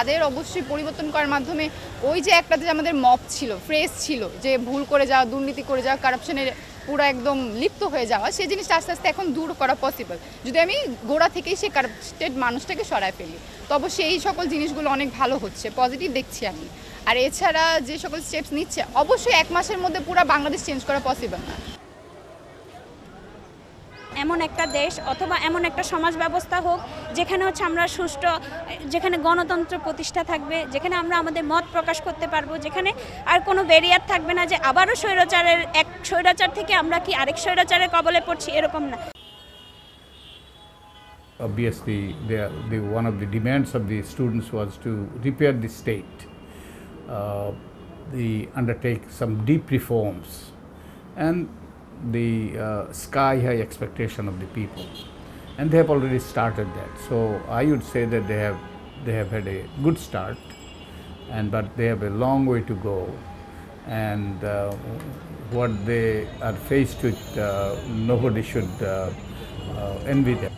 তাদের অবশ্যই পরিবর্তন করার মাধ্যমে ওই যে একটা যে আমাদের মব ছিল, ফ্রেজ ছিল যে ভুল করে যাওয়া, দুর্নীতি করে যাওয়া, কারাপশনের পুরো একদম লিপ্ত হয়ে যাওয়া, সেই জিনিসটা আস্তে আস্তে এখন দূর করা পসিবল যদি আমি গোড়া থেকেই সেই কারাপ্টেড মানুষটাকে সরায় ফেলি। তো অবশ্যই এই সকল জিনিসগুলো অনেক ভালো হচ্ছে, পজিটিভ দেখছি আমি। আর এছাড়া যে সকল স্টেপস নিচ্ছে, অবশ্যই 1 মাসের মধ্যে পুরো বাংলাদেশ চেঞ্জ করা পসিবল না। এমন একটা দেশ অথবা এমন একটা সমাজ ব্যবস্থা হোক যেখানে হচ্ছে আমরা সুষ্ঠু, যেখানে গণতন্ত্র প্রতিষ্ঠা থাকবে, যেখানে আমরা আমাদের মত প্রকাশ করতে পারবো, যেখানে আর কোনো ব্যারিয়ার থাকবে না যে আবারও এক স্বৈরাচার থেকে আমরা কি আরেক স্বৈরাচারের কবলে পড়ছি, এরকম না। Obviously, one of the demands of the students was to repair the state, they undertake some deep reforms, and the sky-high expectation of the people, and they have already started that. So I would say that they have had a good start, but they have a long way to go, and what they are faced with, nobody should envy them.